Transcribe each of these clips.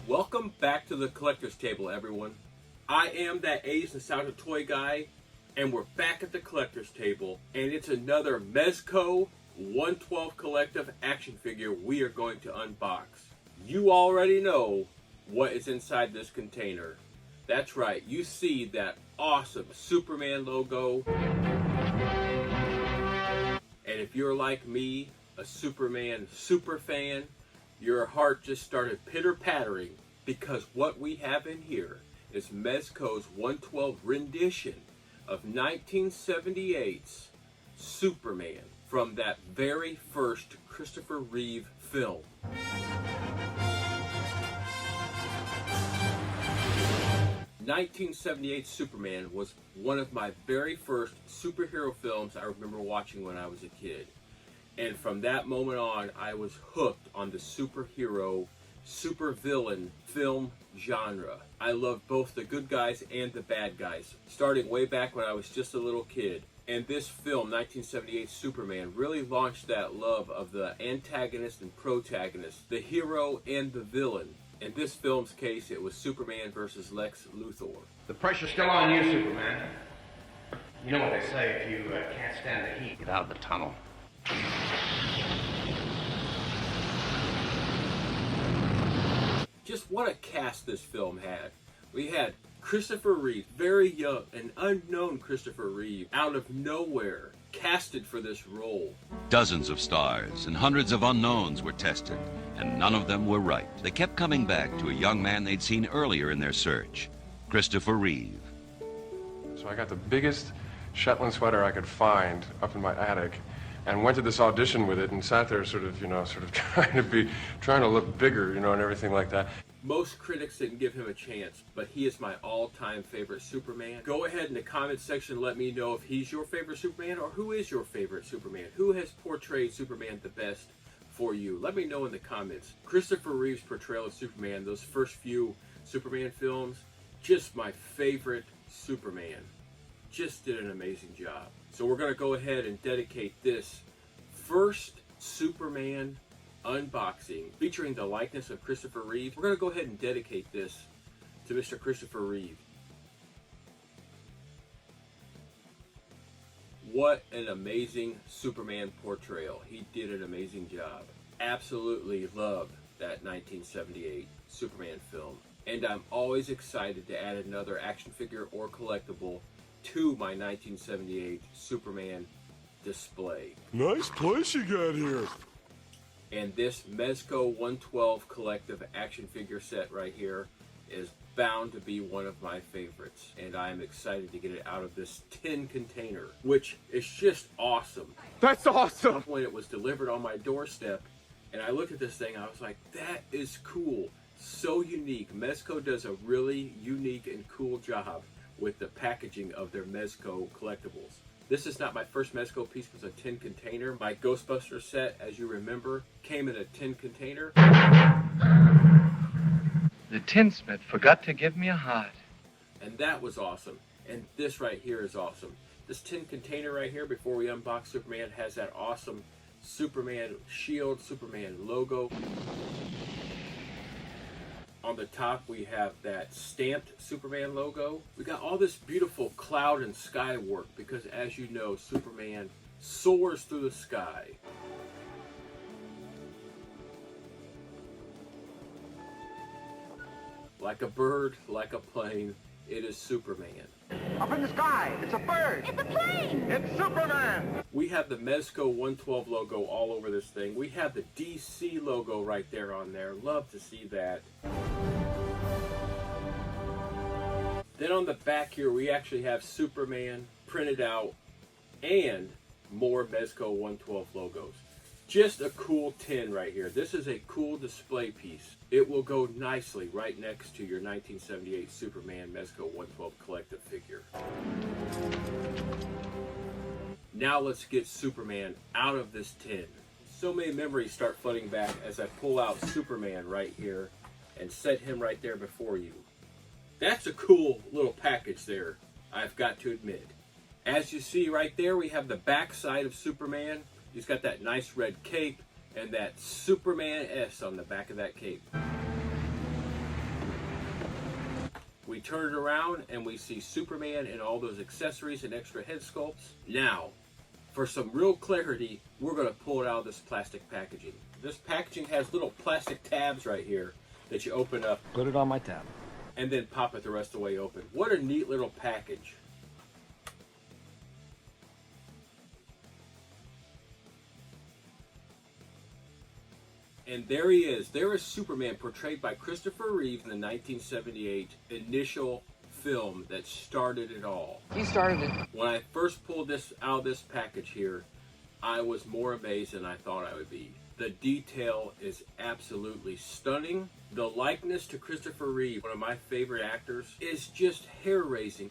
Welcome back to the collector's table, everyone. I am that A's Nostalgia Toy Guy, and we're back at the collector's table, and it's another Mezco 112 Collective action figure we are going to unbox. You already know what is inside this container. That's right, you see that awesome Superman logo. And if you're like me, a Superman super fan, your heart just started pitter-pattering because what we have in here is Mezco's 112 rendition of 1978's Superman from that very first Christopher Reeve film. '78 Superman was one of my very first superhero films I remember watching when I was a kid. And from that moment on, I was hooked on the superhero, supervillain film genre. I loved both the good guys and the bad guys, starting way back when I was just a little kid. And this film, 1978 Superman, really launched that love of the antagonist and protagonist, the hero and the villain. In this film's case, it was Superman versus Lex Luthor. The pressure's still on you, Superman. You know what they say, if you can't stand the heat, get out of the tunnel. Just what a cast this film had. We had Christopher Reeve, very young, an unknown Christopher Reeve, out of nowhere, casted for this role. Dozens of stars and hundreds of unknowns were tested, and none of them were right. They kept coming back to a young man they'd seen earlier in their search, Christopher Reeve. So I got the biggest Shetland sweater I could find up in my attic, and went to this audition with it and sat there sort of trying to look bigger, and everything like that. Most critics didn't give him a chance, but he is my all-time favorite Superman. Go ahead in the comment section and let me know if he's your favorite Superman or who is your favorite Superman. Who has portrayed Superman the best for you? Let me know in the comments. Christopher Reeve's portrayal of Superman, those first few Superman films, just my favorite Superman. Just did an amazing job. So we're going to go ahead and dedicate this first Superman unboxing featuring the likeness of Christopher Reeve. We're going to go ahead and dedicate this to Mr. Christopher Reeve. What an amazing Superman portrayal. He did an amazing job. Absolutely loved that 1978 Superman film. And I'm always excited to add another action figure or collectible to my 1978 Superman display. Nice place you got here. And this Mezco 112 Collective action figure set right here is bound to be one of my favorites. And I'm excited to get it out of this tin container, which is just awesome. That's awesome. When it was delivered on my doorstep, and I looked at this thing, I was like, that is cool. So unique. Mezco does a really unique and cool job with the packaging of their Mezco collectibles. This is not my first Mezco piece, it was a tin container. My Ghostbusters set, as you remember, came in a tin container. The tinsmith forgot to give me a heart. And that was awesome. And this right here is awesome. This tin container right here, before we unbox Superman, has that awesome Superman shield, Superman logo. On the top, we have that stamped Superman logo. We got all this beautiful cloud and sky work because, as you know, Superman soars through the sky. Like a bird, like a plane, it is Superman. Up in the sky, it's a bird. It's a plane! It's Superman! We have the Mezco 112 logo all over this thing. We have the DC logo right there on there. Love to see that. Then on the back here, we actually have Superman printed out and more Mezco 112 logos. Just a cool tin right here. This is a cool display piece. It will go nicely right next to your 1978 Superman Mezco 112 collective figure. Now let's get Superman out of this tin. So many memories start flooding back as I pull out Superman right here and set him right there before you. That's a cool little package there, I've got to admit. As you see right there, we have the back side of Superman. He's got that nice red cape and that Superman S on the back of that cape. We turn it around and we see Superman and all those accessories and extra head sculpts. Now, for some real clarity, we're going to pull it out of this plastic packaging. This packaging has little plastic tabs right here that you open up. Put it on my tab. And then pop it the rest of the way open. What a neat little package. And there he is. There is Superman, portrayed by Christopher Reeve in the 1978 initial film that started it all. He started it. When I first pulled this out of this package here, I was more amazed than I thought I would be. The detail is absolutely stunning. The likeness to Christopher Reeve, one of my favorite actors, is just hair-raising.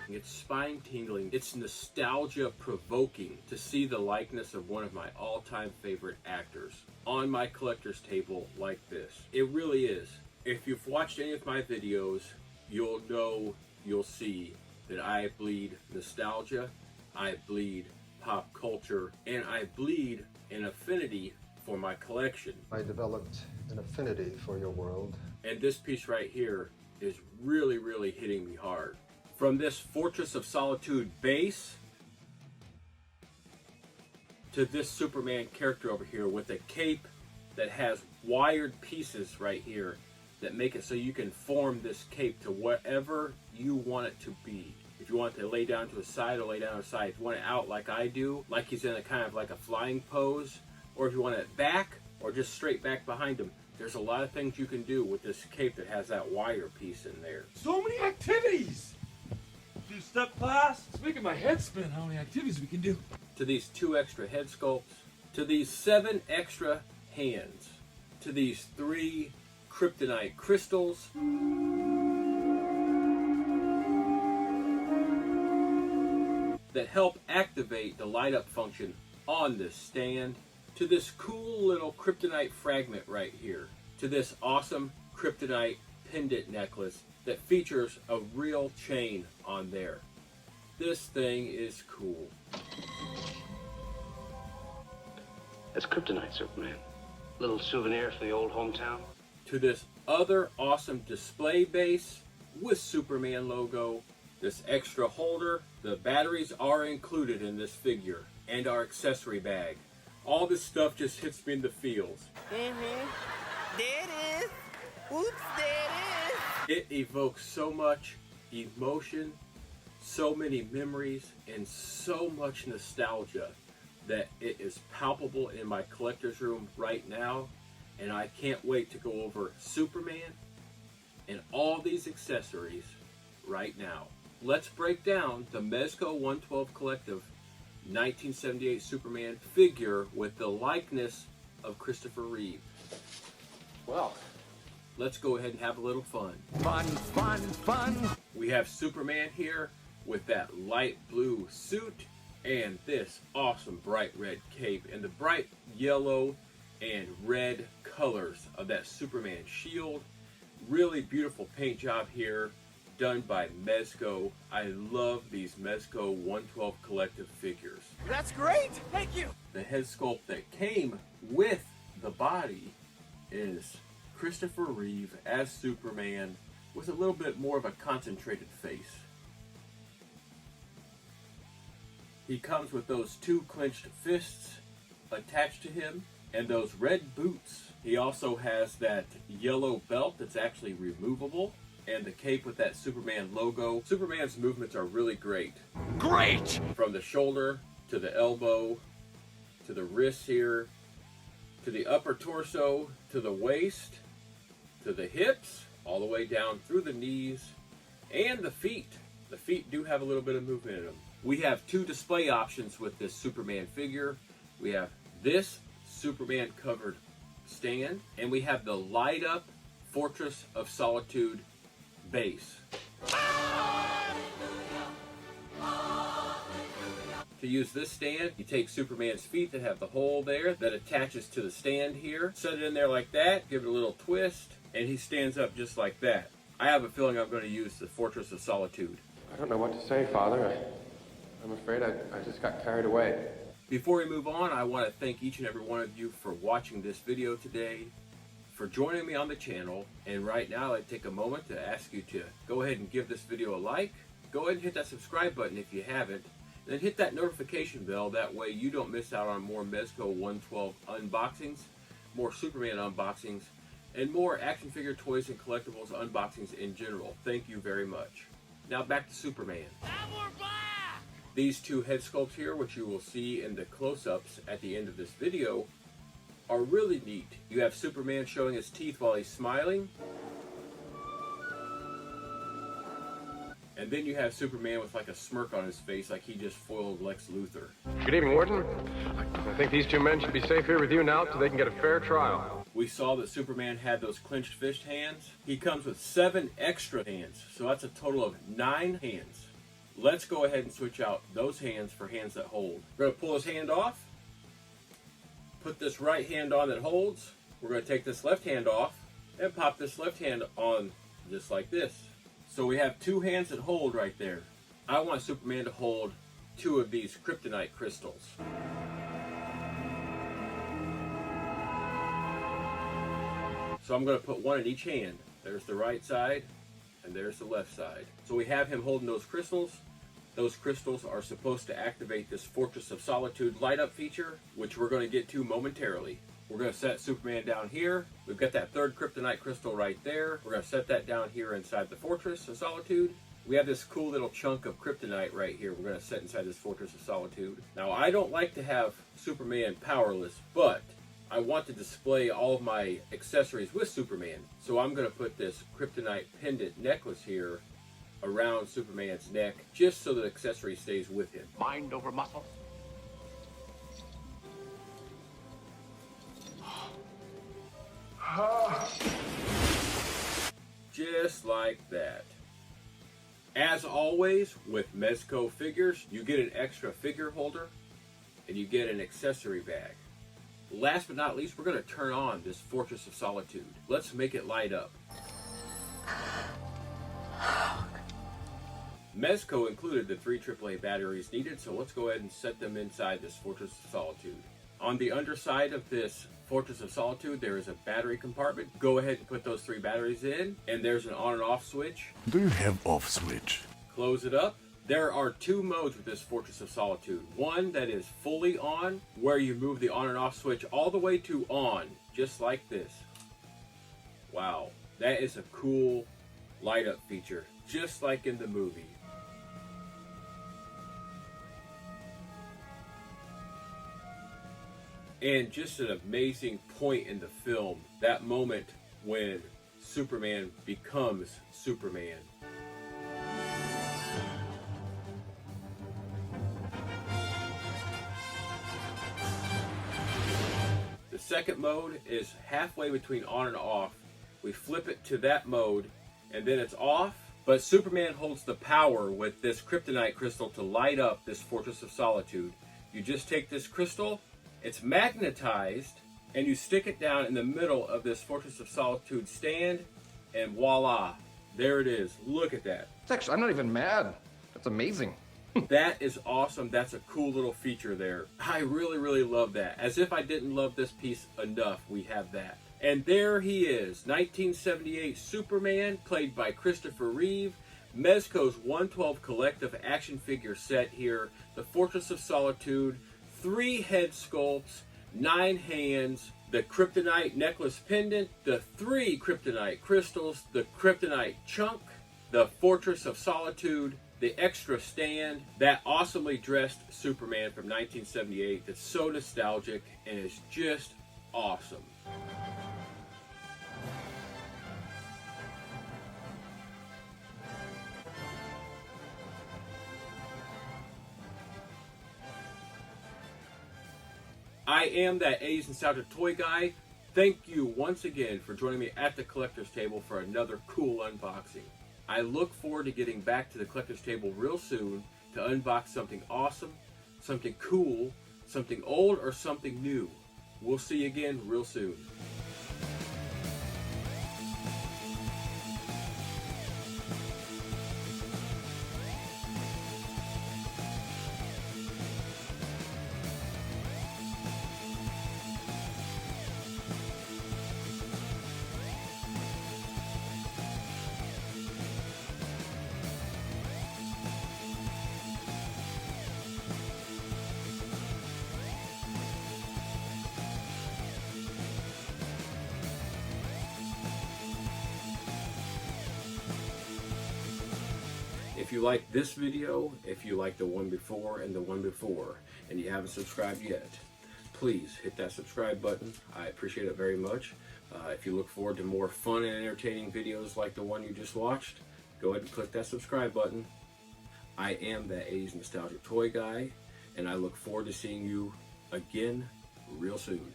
It's spine-tingling. It's nostalgia-provoking to see the likeness of one of my all-time favorite actors on my collector's table like this. It really is. If you've watched any of my videos, you'll see that I bleed nostalgia, I bleed pop culture, and I bleed an affinity for my collection. I developed an affinity for your world. And this piece right here is really, really hitting me hard. From this Fortress of Solitude base to this Superman character over here with a cape that has wired pieces right here that make it so you can form this cape to whatever you want it to be. If you want it to lay down to a side, or lay down to a side. If you want it out like I do, like he's in a kind of like a flying pose, or if you want it back or just straight back behind him. There's a lot of things you can do with this cape that has that wire piece in there. So many activities! Do step class. It's making my head spin how many activities we can do. To these 2 extra head sculpts, to these 7 extra hands, to these 3 kryptonite crystals, that help activate the light up function on this stand, to this cool little kryptonite fragment right here, to this awesome kryptonite pendant necklace that features a real chain on there. This thing is cool. That's kryptonite, Superman. Little souvenir for the old hometown. To this other awesome display base with Superman logo, this extra holder. The batteries are included in this figure, and our accessory bag. All this stuff just hits me in the feels. There it is. Oops, there it is. It evokes so much emotion, so many memories, and so much nostalgia that it is palpable in my collector's room right now, and I can't wait to go over Superman and all these accessories right now. Let's break down the Mezco 112 Collective 1978 Superman figure with the likeness of Christopher Reeve. Well, let's go ahead and have a little fun. Fun, fun, fun. We have Superman here with that light blue suit and this awesome bright red cape and the bright yellow and red colors of that Superman shield. Really beautiful paint job here done by Mezco. I love these Mezco 112 Collective figures. That's great. Thank you. The head sculpt that came with the body is Christopher Reeve as Superman with a little bit more of a concentrated face. He comes with those 2 clenched fists attached to him and those red boots. He also has that yellow belt that's actually removable and the cape with that Superman logo. Superman's movements are really great. Great! From the shoulder to the elbow to the wrists here to the upper torso to the waist to the hips all the way down through the knees and the feet. The feet do have a little bit of movement in them. We have 2 display options with this Superman figure. We have this Superman covered stand and we have the light up Fortress of Solitude base. To use this stand, you take Superman's feet that have the hole there that attaches to the stand here, set it in there like that, give it a little twist, and he stands up just like that. I have a feeling I'm going to use the Fortress of Solitude. I don't know what to say, Father. I'm afraid I just got carried away. Before we move on, I want to thank each and every one of you for watching this video today, for joining me on the channel. And right now, I'd take a moment to ask you to go ahead and give this video a like. Go ahead and hit that subscribe button if you haven't. And then hit that notification bell. That way you don't miss out on more Mezco 112 unboxings, more Superman unboxings, and more action figure, toys, and collectibles unboxings in general. Thank you very much. Now back to Superman. These two head sculpts here, which you will see in the close-ups at the end of this video, are really neat. You have Superman showing his teeth while he's smiling. And then you have Superman with like a smirk on his face, like he just foiled Lex Luthor. Good evening, Warden. I think these two men should be safe here with you now so they can get a fair trial. We saw that Superman had those clenched fist hands. He comes with 7 extra hands, so that's a total of 9 hands. Let's go ahead and switch out those hands for hands that hold. We're going to pull his hand off, put this right hand on that holds. We're going to take this left hand off and pop this left hand on just like this. So we have 2 hands that hold right there. I want Superman to hold 2 of these kryptonite crystals. So I'm going to put 1 in each hand. There's the right side, and there's the left side. So we have him holding those crystals. Those crystals are supposed to activate this Fortress of Solitude light up feature, which we're going to get to momentarily. We're going to set Superman down here. We've got that 3rd kryptonite crystal right there. We're going to set that down here inside the Fortress of Solitude. We have this cool little chunk of kryptonite right here we're going to set inside this Fortress of Solitude. Now, I don't like to have Superman powerless, but I want to display all of my accessories with Superman. So I'm going to put this kryptonite pendant necklace here around Superman's neck, just so the accessory stays with him. Mind over muscle. Just like that. As always, with Mezco figures, you get an extra figure holder and you get an accessory bag. Last but not least, we're going to turn on this Fortress of Solitude. Let's make it light up. Mezco included the 3 AAA batteries needed, so let's go ahead and set them inside this Fortress of Solitude. On the underside of this Fortress of Solitude, there is a battery compartment. Go ahead and put those 3 batteries in, and there's an on and off switch. Do you have off switch? Close it up. There are 2 modes with this Fortress of Solitude. One that is fully on, where you move the on and off switch all the way to on, just like this. Wow, that is a cool light up feature, just like in the movie. And just an amazing point in the film, that moment when Superman becomes Superman. The second mode is halfway between on and off. We flip it to that mode, and then it's off. But Superman holds the power with this kryptonite crystal to light up this Fortress of Solitude. You just take this crystal, it's magnetized, and you stick it down in the middle of this Fortress of Solitude stand, and voila, there it is. Look at that. Actually, I'm not even mad. That's amazing. That is awesome. That's a cool little feature there. I really, really love that. As if I didn't love this piece enough, we have that. And there he is, 1978 Superman, played by Christopher Reeve. Mezco's 112 collective action figure set here. The Fortress of Solitude, 3 head sculpts, 9 hands, the kryptonite necklace pendant, the 3 kryptonite crystals, the kryptonite chunk, the Fortress of Solitude, the extra stand, that awesomely dressed Superman from 1978 that's so nostalgic and is just awesome. I am that A's Nostalgia Toy Guy. Thank you once again for joining me at the collector's table for another cool unboxing. I look forward to getting back to the collector's table real soon to unbox something awesome, something cool, something old, or something new. We'll see you again real soon. If you like this video, if you like the one before and the one before, and you haven't subscribed yet, please hit that subscribe button. I appreciate it very much. If you look forward to more fun and entertaining videos like the one you just watched, go ahead and click that subscribe button. I am that 80s nostalgic toy guy, and I look forward to seeing you again real soon.